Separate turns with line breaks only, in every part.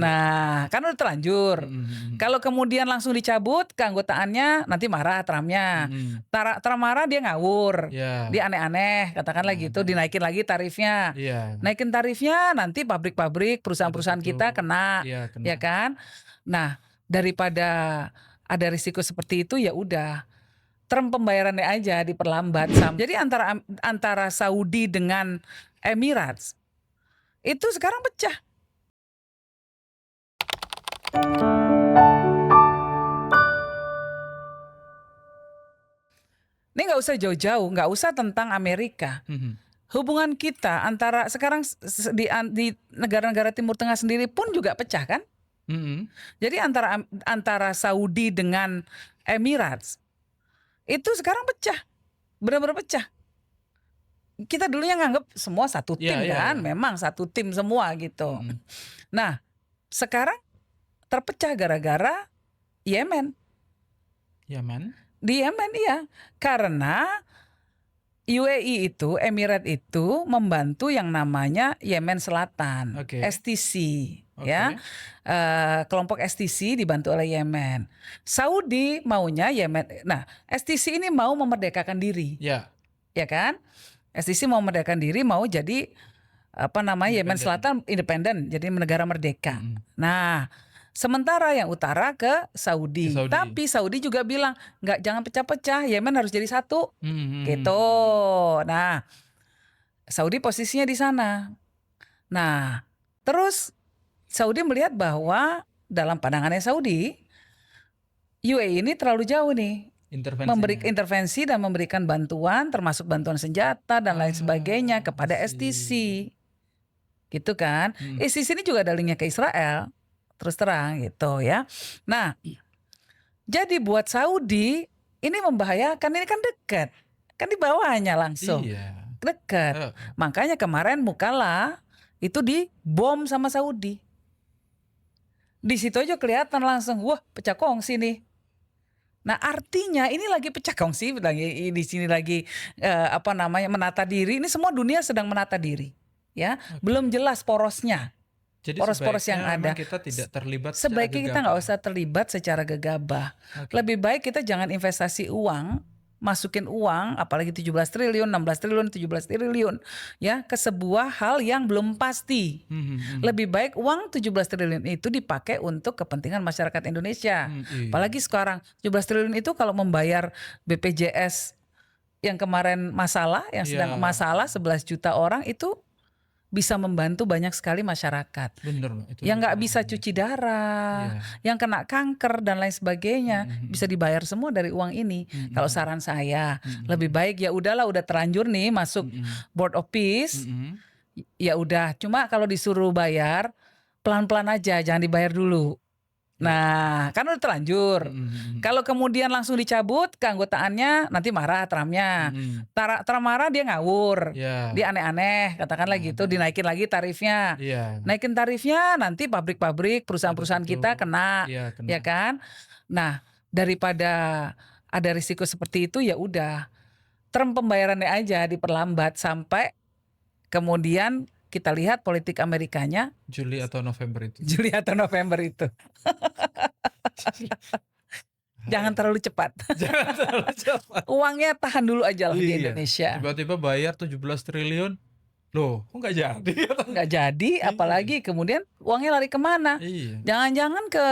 Nah, kan udah terlanjur.
Mhm.
Kalau kemudian langsung dicabut keanggotaannya, nanti marah Trumpnya.
Mhm.
Trump marah dia ngawur,
Iya.
dia aneh-aneh, katakanlah gitu,
Aneh-aneh.
dinaikin lagi tarifnya.
Iya.
Naikin tarifnya nanti pabrik-pabrik, perusahaan-perusahaan kita
Betul-betul.
kena,
Iya, kena.
ya kan? Nah, daripada ada risiko seperti itu, ya udah term pembayarannya aja diperlambat. Jadi antara Saudi dengan Emirates itu sekarang pecah. Ini nggak usah jauh-jauh, nggak usah tentang Amerika.
Mhm.
Hubungan kita antara sekarang di negara-negara Timur Tengah sendiri pun juga pecah kan?
Mhm.
Jadi antara Saudi dengan Emirates itu sekarang pecah, benar-benar pecah. Kita dulunya nganggep semua satu
Iya
tim
iya
kan,
iya.
memang satu tim semua gitu.
Mhm.
Nah, sekarang terpecah gara-gara Yemen.
Yaman?
Di Yemen iya, karena UAE itu, Emirat itu membantu yang namanya Yemen Selatan,
Oke.
STC, ya,
Oke.
kelompok STC dibantu oleh Yemen. Saudi maunya Yemen, nah STC ini mau memerdekakan diri,
Ya.
ya kan? STC mau memerdekakan diri, mau jadi Yemen
Independen.
Selatan independen, jadi negara merdeka.
Mhm.
Nah, sementara yang utara ke
Ke
Saudi.
Saudi.
Tapi Saudi juga bilang, jangan pecah-pecah, Yemen harus jadi satu. Gitu.
Mhm.
Nah, Saudi posisinya di sana. Nah, terus Saudi melihat bahwa dalam pandangannya Saudi, UAE ini terlalu jauh nih. Memberi
Intervensinya.
intervensi dan memberikan bantuan, termasuk bantuan senjata dan lain sebagainya
I
kepada STC.
see.
Gitu kan.
Mhm.
STC ini juga ada linknya ke Israel. Terus terang gitu ya. Nah, jadi buat Saudi ini membahayakan, ini kan dekat. Kan di bawahnya langsung.
Iya.
Dekat.
Heeh.
Makanya kemarin Mukalla itu dibom sama Saudi. Di situ aja kelihatan langsung, wah pecah kongsi nih. Nah artinya ini lagi pecah kongsi, lagi di sini lagi menata diri. Ini semua dunia sedang menata diri, ya.
Oke.
Belum jelas porosnya,
Jadi
poros-poros yang
sebaiknya memang
ada.
kita tidak terlibat secara
Sebaiknya kita nggak
gegabah.
usah terlibat secara gegabah.
Oke.
Lebih baik kita jangan investasi uang, masukin uang, apalagi 17 triliun, 16 triliun, 17 triliun, ya, ke sebuah hal yang belum pasti.
Mhm.
Lebih baik uang 17 triliun itu dipakai untuk kepentingan masyarakat Indonesia.
Iya.
Apalagi sekarang 17 triliun itu kalau membayar BPJS yang kemarin masalah, yang sedang
Iya.
masalah 11 juta orang itu bisa membantu banyak sekali masyarakat.
Bener, Mbak, itu
Yang nggak
juga
bisa cuci darah,
Iya.
yang kena kanker dan lain sebagainya,
Mhm.
bisa dibayar semua dari uang ini. Kalau
Mhm.
saran saya,
Mhm.
lebih baik ya udahlah, udah terlanjur nih masuk
Mhm.
Board of Peace,
Mhm.
ya udah. Cuma kalau disuruh bayar pelan-pelan aja, jangan dibayar dulu.
Iya.
Nah, kan udah terlanjur.
Mhm.
Kalau kemudian langsung dicabut keanggotaannya, nanti marah Trumpnya.
Mhm.
Trump marah dia ngawur,
Iya.
dia aneh-aneh, katakanlah gitu,
Aneh-aneh.
dinaikin lagi tarifnya.
Iya.
Naikin tarifnya nanti pabrik-pabrik, perusahaan-perusahaan kita
Betul-betul.
kena,
Iya,
ya
kena.
kan? Nah, daripada ada risiko seperti itu, ya udah term pembayarannya aja diperlambat sampai kemudian kita lihat politik Amerikanya
Juli atau November itu.
Juli atau November itu. Jangan terlalu cepat.
Jangan terlalu cepat.
Uangnya tahan dulu aja lah di
Iya.
Indonesia.
Tiba-tiba bayar 17 triliun. Loh, kok nggak jadi?
Nggak jadi,
Iya.
apalagi kemudian uangnya lari kemana?
Iya.
Jangan-jangan ke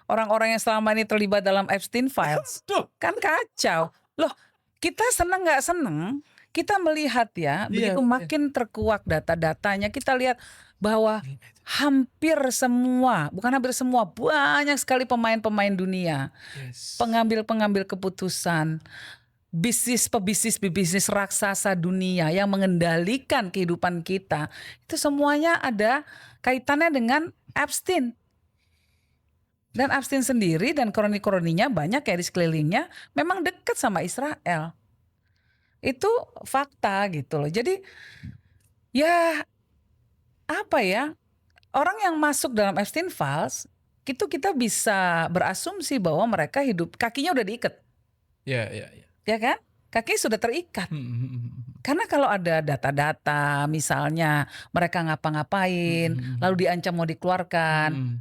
orang-orang yang selama ini terlibat dalam Epstein Files.
Tuh.
Kan kacau. Loh, kita seneng nggak seneng, kita melihat ya, begitu
Iya.
makin terkuak data-datanya, kita lihat bahwa hampir semua, bukan hampir semua, banyak sekali pemain-pemain dunia,
Yes.
pengambil-pengambil keputusan, pebisnis raksasa dunia yang mengendalikan kehidupan kita, itu semuanya ada kaitannya dengan Epstein. Dan Epstein sendiri dan kroni-kroninya banyak ya di sekelilingnya memang dekat sama Israel. Itu fakta gitu loh. Jadi ya apa ya, orang yang masuk dalam Epstein Files itu kita bisa berasumsi bahwa mereka hidup kakinya udah diikat.
Iya, iya, iya.
Ya kan? Kakinya sudah terikat.
Hmm.
Karena kalau ada data-data misalnya mereka ngapa-ngapain lalu diancam mau dikeluarkan,
Hmm.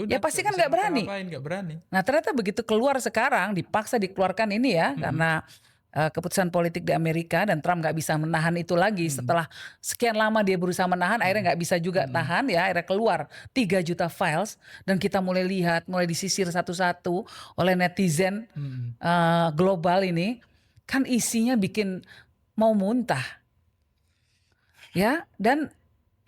ya
Udah
pasti
nggak
kan
bisa
nggak berani.
ngapa-ngapain, nggak berani.
Nah ternyata begitu keluar sekarang dipaksa dikeluarkan ini ya karena keputusan politik di Amerika dan Trump nggak bisa menahan itu lagi setelah sekian lama dia berusaha menahan akhirnya nggak bisa juga tahan ya akhirnya keluar 3 juta files dan kita mulai lihat mulai disisir satu-satu oleh netizen global ini kan isinya bikin mau muntah ya dan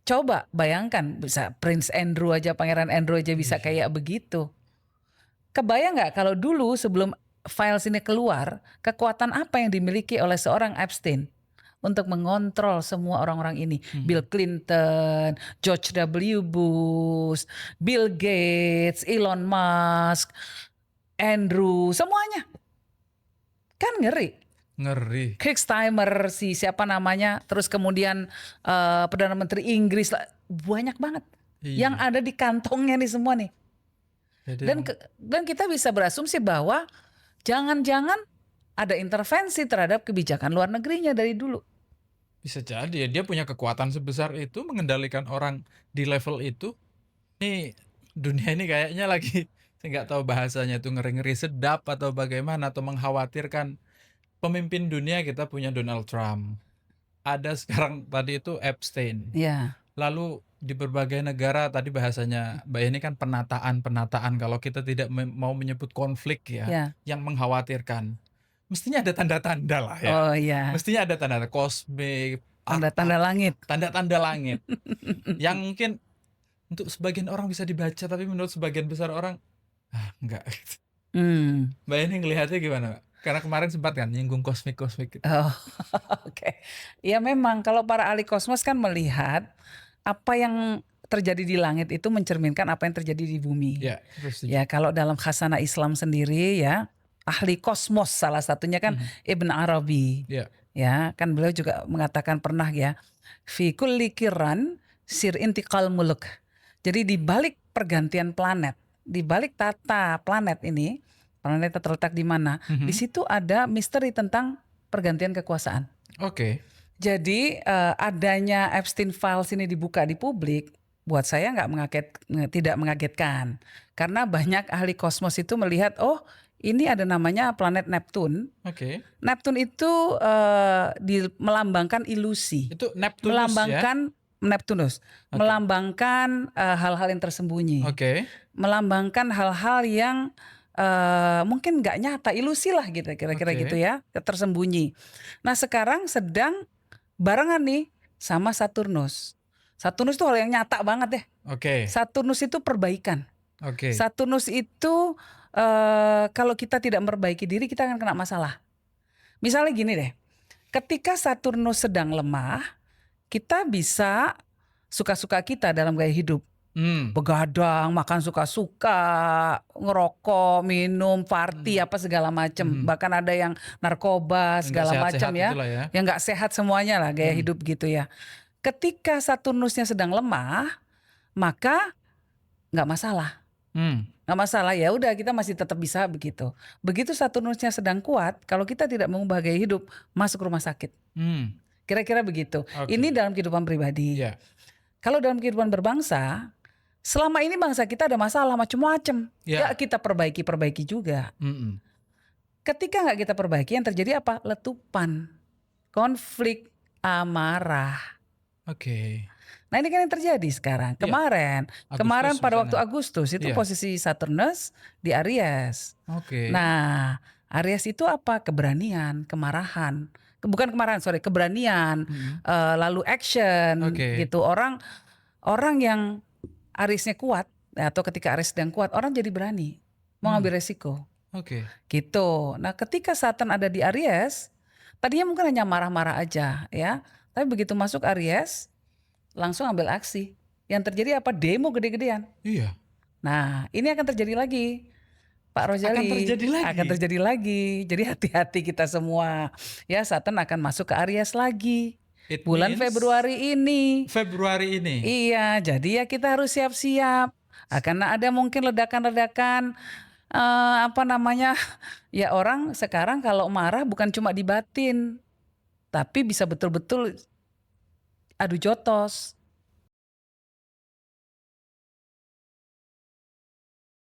coba bayangkan bisa Prince Andrew aja Pangeran Andrew aja bisa kayak begitu. Kebayang nggak kalau dulu sebelum files ini keluar, kekuatan apa yang dimiliki oleh seorang Epstein untuk mengontrol semua orang-orang ini? Bill Clinton, George W. Bush, Bill Gates, Elon Musk, Andrew, semuanya. Kan ngeri.
Ngeri.
Kriegsheimer si siapa namanya, terus kemudian Perdana Menteri Inggris, banyak banget.
Iya.
Yang ada di kantongnya nih semua nih.
Jadi
Dan kita bisa berasumsi bahwa jangan-jangan ada intervensi terhadap kebijakan luar negerinya dari dulu.
bisa jadi ya dia punya kekuatan sebesar itu mengendalikan orang di level itu. Nih dunia ini kayaknya lagi saya nggak tahu bahasanya itu ngeri-ngeri sedap atau bagaimana atau mengkhawatirkan. Pemimpin dunia kita punya Donald Trump. Ada sekarang tadi itu Epstein.
Ya,
Lalu di berbagai negara tadi bahasanya Mbak ini kan penataan kalau kita tidak mau menyebut konflik ya
ya.
yang mengkhawatirkan. Mestinya ada tanda-tanda lah ya.
Oh ya,
Mestinya ada tanda kosmik,
tanda-tanda langit.
tanda-tanda langit yang mungkin untuk sebagian orang bisa dibaca tapi menurut sebagian besar orang enggak. Mbak ini ngelihatnya gimana, Mbak? Karena kemarin sempat kan nyinggung kosmik gitu.
Oh, oke. Ya memang kalau para ahli kosmos kan melihat apa yang terjadi di langit itu mencerminkan apa yang terjadi di bumi.
Ya, terus
Ya kalau dalam khasanah Islam sendiri ya ahli kosmos salah satunya kan Ibn Arabi.
ya.
Ya kan beliau juga mengatakan pernah ya fi kulli kiran sir intiqal muluk. Jadi di balik pergantian planet, di balik tata planet ini, planet terletak di mana? Di situ ada misteri tentang pergantian kekuasaan.
Oke.
Jadi adanya Epstein Files ini dibuka di publik, buat saya tidak mengagetkan, karena banyak ahli kosmos itu melihat, oh ini ada namanya planet Neptune.
Oke.
Neptune itu melambangkan ilusi,
Itu Neptunus
melambangkan
ya.
Neptunus, melambangkan hal-hal yang tersembunyi,
Oke.
melambangkan hal-hal yang mungkin nggak nyata, ilusi lah gitu, kira-kira
Oke.
gitu ya, tersembunyi. Nah sekarang sedang barengan nih sama Saturnus. Saturnus itu hal yang nyata banget deh.
Oke.
Saturnus itu perbaikan.
Oke.
Saturnus itu kalau kita tidak memperbaiki diri kita akan kena masalah. Misalnya gini deh, ketika Saturnus sedang lemah, kita bisa suka-suka kita dalam gaya hidup. Begadang, makan suka-suka, ngerokok, minum, party apa segala macam. Bahkan ada yang narkoba segala macam ya. Yang nggak sehat semuanya lah gaya hidup gitu ya. Ketika Saturnusnya sedang lemah, maka nggak masalah. Nggak masalah, ya udah kita masih tetap bisa begitu. Begitu Saturnusnya sedang kuat, kalau kita tidak mengubah gaya hidup, masuk rumah sakit. Kira-kira begitu. Ini dalam kehidupan pribadi.
Ya.
Kalau dalam kehidupan berbangsa, selama ini bangsa kita ada masalah macam-macam. Ya kita perbaiki juga. Ketika nggak kita perbaiki, yang terjadi apa? Letupan, konflik, amarah.
Oke.
Nah ini kan yang terjadi sekarang. Kemarin pada waktu Agustus itu posisi Saturnus di Aries.
Oke.
Nah Aries itu apa? Keberanian, kemarahan. Bukan kemarahan, keberanian. Lalu action gitu. Orang yang Ariesnya kuat atau ketika Aries sedang kuat, orang jadi berani mau ngambil resiko.
Oke.
Gitu. Nah ketika Saturn ada di Aries, tadinya mungkin hanya marah-marah aja ya. Tapi begitu masuk Aries, langsung ambil aksi. Yang terjadi apa? Demo gede-gedean.
Iya.
Nah ini akan terjadi lagi, Pak Rozali. Akan terjadi lagi. Jadi hati-hati kita semua. Ya Saturn akan masuk ke Aries lagi. Bulan Februari ini. Iya, jadi ya kita harus siap-siap. Karena ada mungkin ledakan-ledakan apa namanya, ya orang sekarang kalau marah bukan cuma di batin, tapi bisa betul-betul adu jotos.